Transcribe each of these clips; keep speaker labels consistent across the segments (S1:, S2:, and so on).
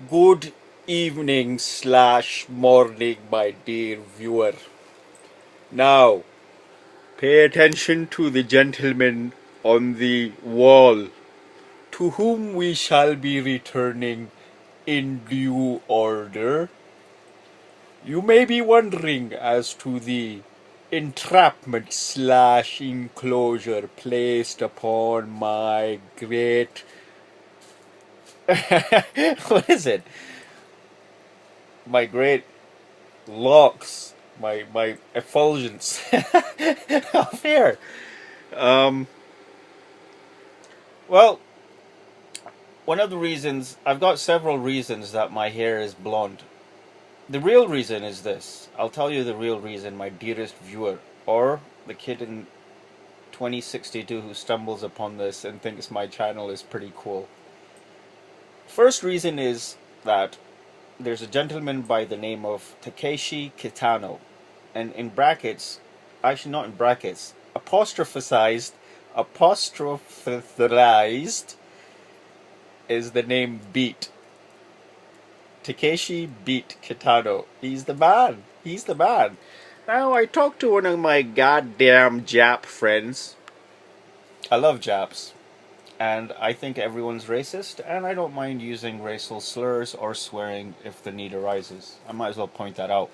S1: Good evening slash morning, my dear viewer. Now, pay attention to the gentleman on the wall, to whom we shall be returning in due order. You may be wondering as to the entrapment slash enclosure placed upon my great what is it? My great locks, my effulgence of hair. Well, one of the reasons, I've got several reasons that my hair is blonde. The real reason is this. I'll tell you the real reason, my dearest viewer, or the kid in 2062 who stumbles upon this and thinks my channel is pretty cool. First reason is that there's a gentleman by the name of Takeshi Kitano, and in brackets, actually not in brackets, apostrophized is the name Beat. Takeshi Beat Kitano. He's the man. He's the man. Now, I talked to one of my goddamn Jap friends. I love Japs. And I think everyone's racist, and I don't mind using racial slurs or swearing if the need arises. I might as well point that out.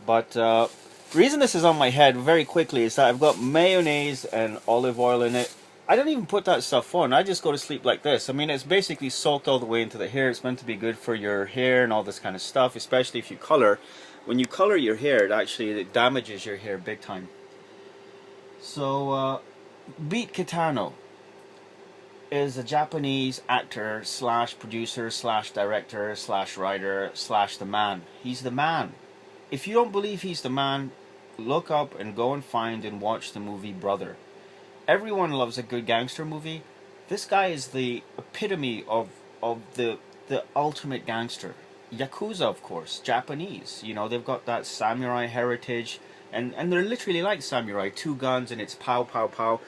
S1: But the reason this is on my head very quickly is that I've got mayonnaise and olive oil in it. I don't even put that stuff on. I just go to sleep like this. I mean, it's basically soaked all the way into the hair. It's meant to be good for your hair and all this kind of stuff, especially if you color. When you color your hair, it damages your hair big time. So, Beat Kitano is a Japanese actor slash producer slash director slash writer slash the man. He's the man. If you don't believe he's the man, look up and go and find and watch the movie Brother. Everyone loves a good gangster movie. This guy is the epitome of the ultimate gangster. Yakuza, of course, Japanese. You know, they've got that samurai heritage, and they're literally like samurai, 2 guns and it's pow pow pow.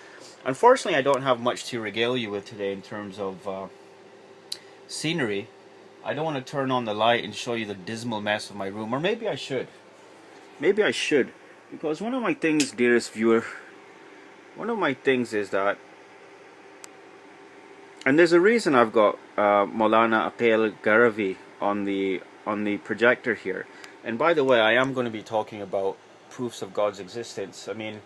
S1: Unfortunately, I don't have much to regale you with today in terms of scenery. I don't want to turn on the light and show you the dismal mess of my room, or maybe I should. Maybe I should, because one of my things, dearest viewer, one of my things is that, and there's a reason I've got Maulana Aqeel Ul-Garavi on the projector here. And by the way, I am going to be talking about proofs of God's existence. I mean,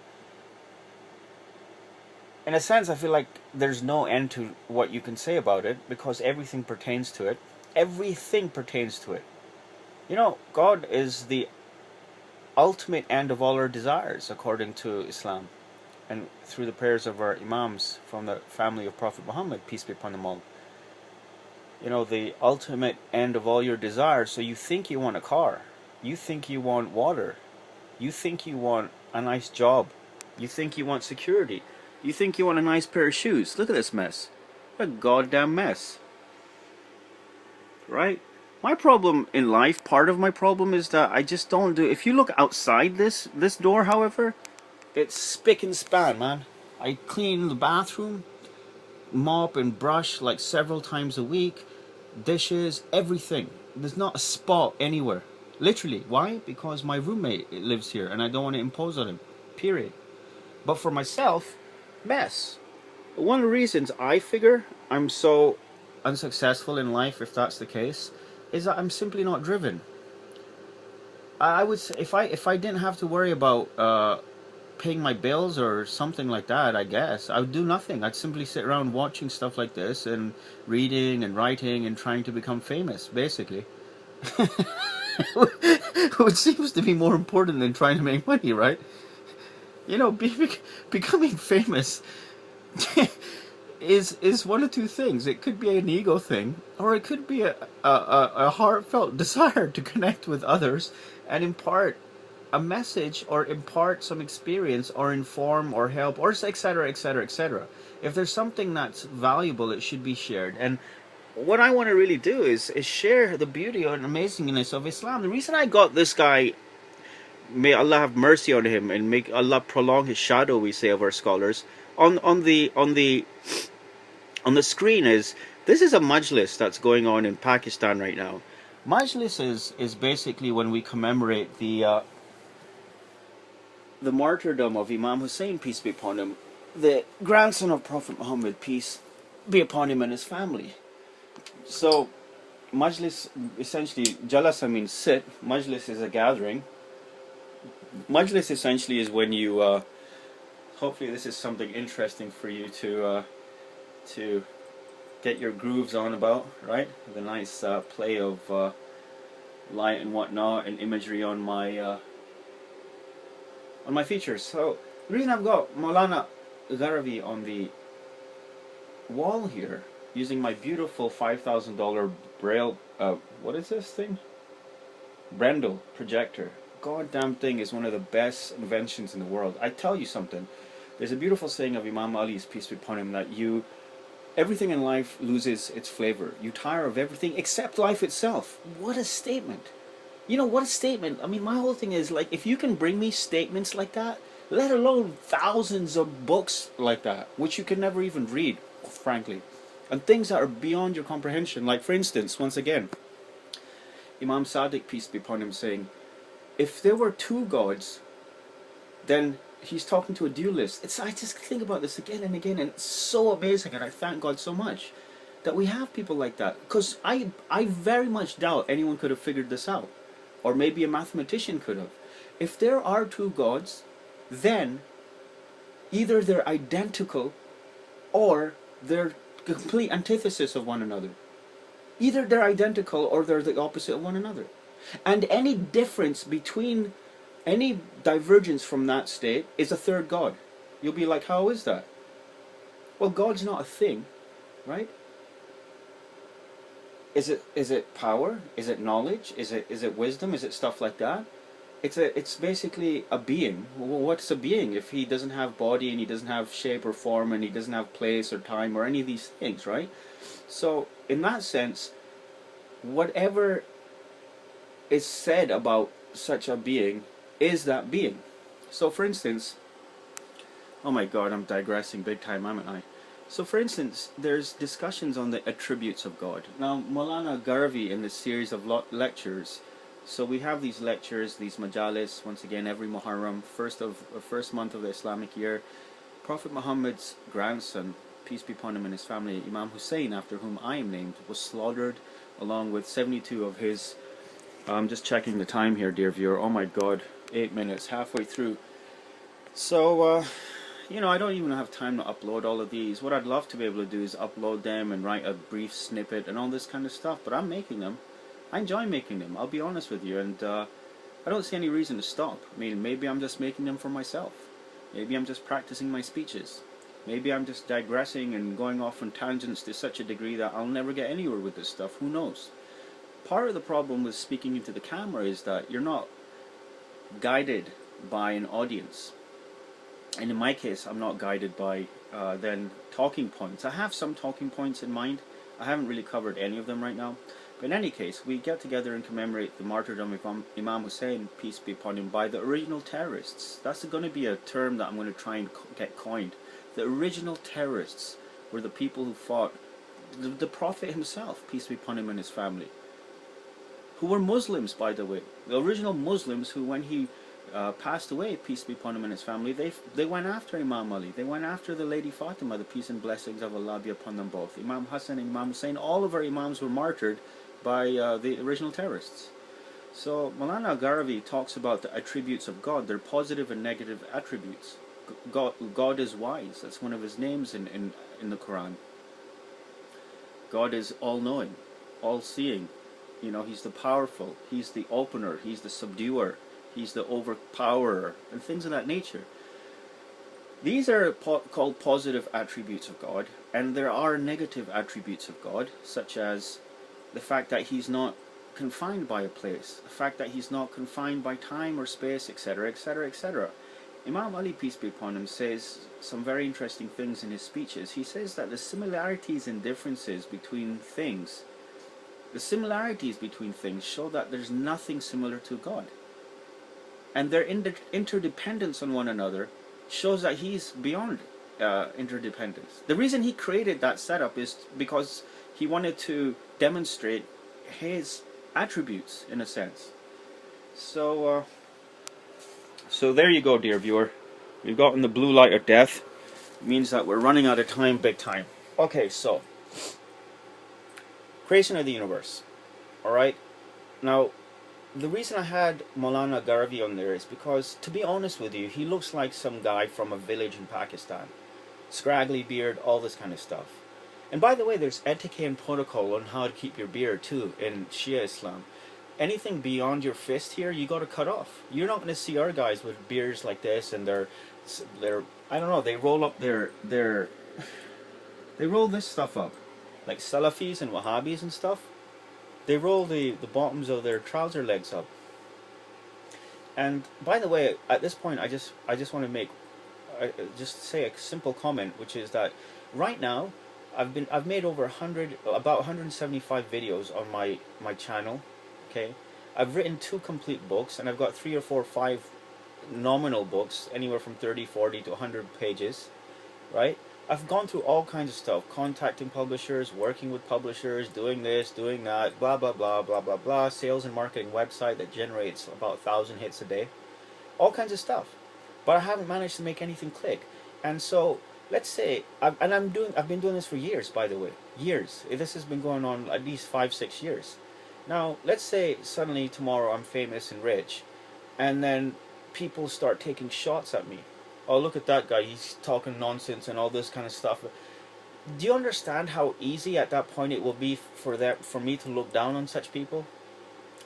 S1: in a sense, I feel like there's no end to what you can say about it, because everything pertains to it. Everything pertains to it. You know, God is the ultimate end of all our desires, according to Islam, and through the prayers of our imams from the family of Prophet Muhammad, peace be upon them all. You know, the ultimate end of all your desires. So you think you want a car, you think you want water, you think you want a nice job, you think you want security, you think you want a nice pair of shoes. Look at this mess. What a goddamn mess. Right? My problem in life, part of my problem is that I just don't do... If you look outside this door, however, it's spick and span, man. I clean the bathroom, mop and brush like several times a week, dishes, everything. There's not a spot anywhere. Literally. Why? Because my roommate lives here and I don't want to impose on him. Period. But for myself, mess. One of the reasons I figure I'm so unsuccessful in life, if that's the case, is that I'm simply not driven. I would say if I didn't have to worry about paying my bills or something like that, I guess I would do nothing. I'd simply sit around watching stuff like this and reading and writing and trying to become famous, basically. Which seems to be more important than trying to make money, right? You know, becoming famous is one of two things. It could be an ego thing, or it could be a heartfelt desire to connect with others and impart a message, or impart some experience, or inform, or help, or etc, etc, etc. If there's something that's valuable, it should be shared. And what I want to really do is share the beauty and amazingness of Islam. The reason I got this guy, may Allah have mercy on him and make Allah prolong his shadow, we say of our scholars, on the screen, is This is a majlis that's going on in Pakistan right now. Majlis is basically when we commemorate the martyrdom of Imam Hussein, peace be upon him, the grandson of Prophet Muhammad, peace be upon him, and his family. So majlis, essentially, jalasa means sit, majlis is a gathering. Majlis essentially is when you, hopefully this is something interesting for you to get your grooves on about, right? The nice play of light and whatnot and imagery on my features. So the reason I've got Maulana Gharavi on the wall here, using my beautiful $5,000 Braille, what is this thing? Braille projector. Goddamn thing is one of the best inventions in the world. I tell you something. There's a beautiful saying of Imam Ali's, peace be upon him, that everything in life loses its flavor. You tire of everything except life itself. What a statement. You know, what a statement. I mean, my whole thing is, like, if you can bring me statements like that, let alone thousands of books like that, which you can never even read, frankly, and things that are beyond your comprehension. Like, for instance, once again, Imam Sadiq, peace be upon him, saying, if there were two gods, then he's talking to a dualist. I just think about this again and again, and it's so amazing, and I thank God so much that we have people like that, because I very much doubt anyone could have figured this out, or maybe a mathematician could have. If there are two gods, then either they're identical or they're complete antithesis of one another. Either they're identical or they're the opposite of one another. And any difference between, any divergence from that state is a third God. You'll be like, how is that? Well, God's not a thing, right? Is it power? Is it knowledge? Is it wisdom? Is it stuff like that? It's basically a being. Well, what's a being if he doesn't have body and he doesn't have shape or form and he doesn't have place or time or any of these things, right? So in that sense, whatever is said about such a being is that being. So for instance, oh my god, I'm digressing big time, haven't I? So for instance, there's discussions on the attributes of God. Now Maulana Gharavi, in this series of lectures, so we have these lectures, these majalis, once again every Muharram, first month of the Islamic year. Prophet Muhammad's grandson, peace be upon him and his family, Imam Hussein, after whom I am named, was slaughtered along with 72 of his, I'm just checking the time here, dear viewer, oh my god, 8 minutes, halfway through. So, you know, I don't even have time to upload all of these. What I'd love to be able to do is upload them and write a brief snippet and all this kind of stuff, but I'm making them. I enjoy making them, I'll be honest with you, and I don't see any reason to stop. I mean, maybe I'm just making them for myself. Maybe I'm just practicing my speeches. Maybe I'm just digressing and going off on tangents to such a degree that I'll never get anywhere with this stuff. Who knows? Part of the problem with speaking into the camera is that you're not guided by an audience. And in my case, I'm not guided by then talking points. I have some talking points in mind. I haven't really covered any of them right now. But in any case, we get together and commemorate the martyrdom of Imam Hussein, peace be upon him, by the original terrorists. That's going to be a term that I'm going to try and get coined. The original terrorists were the people who fought the Prophet himself, peace be upon him, and his family. Who were Muslims, by the way. The original Muslims who, when he passed away, peace be upon him and his family, they went after Imam Ali. They went after the Lady Fatima, the peace and blessings of Allah be upon them both. Imam Hassan and Imam Hussein, all of our Imams were martyred by the original terrorists. So Maulana Gharavi talks about the attributes of God, their positive and negative attributes. God is wise. That's one of his names in the Quran. God is all-knowing, all-seeing. You know, he's the powerful, he's the opener, he's the subduer, he's the overpowerer, and things of that nature. These are called positive attributes of God, and there are negative attributes of God, such as the fact that he's not confined by a place, the fact that he's not confined by time or space, etc., etc., etc. Imam Ali, peace be upon him, says some very interesting things in his speeches. He says that the similarities and differences between things, show that there's nothing similar to God. And their interdependence on one another shows that he's beyond interdependence. The reason he created that setup is because He wanted to demonstrate his attributes, in a sense. So, so there you go, dear viewer. We've gotten the blue light of death. It means that we're running out of time, big time. Okay, so creation of the universe. All right. Now, the reason I had Maulana Garavi on there is because, to be honest with you, he looks like some guy from a village in Pakistan. Scraggly beard, all this kind of stuff. And by the way, there's etiquette and protocol on how to keep your beard too in Shia Islam. Anything beyond your fist here, you got to cut off. You're not going to see our guys with beards like this, and they're I don't know, they roll up they roll this stuff up, like Salafis and Wahhabis and stuff. They roll the bottoms of their trouser legs up. And by the way, at this point, I just want to make just say a simple comment, which is that right now I've made over about 175 videos on my channel. Okay, I've written 2 complete books, and I've got 3 or 4 or 5 nominal books, anywhere from 30, 40 to 100 pages, right? I've gone through all kinds of stuff, contacting publishers, working with publishers, doing this, doing that, blah, blah, blah, blah, blah, blah, sales and marketing website that generates about 1,000 hits a day, all kinds of stuff. But I haven't managed to make anything click. And so, let's say, I've been doing this for years, by the way, years. This has been going on at least 5, 6 years. Now, let's say suddenly tomorrow I'm famous and rich, and then people start taking shots at me. Oh, look at that guy, he's talking nonsense and all this kind of stuff. Do you understand how easy at that point it will be for me to look down on such people?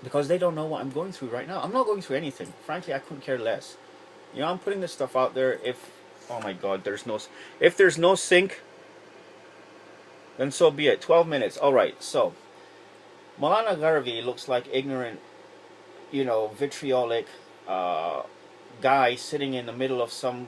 S1: Because they don't know what I'm going through right now. I'm not going through anything. Frankly, I couldn't care less. You know, I'm putting this stuff out there. Oh my God, if there's no sync, then so be it. 12 minutes. Alright, so Maulana Garavi looks like ignorant, you know, vitriolic guy sitting in the middle of some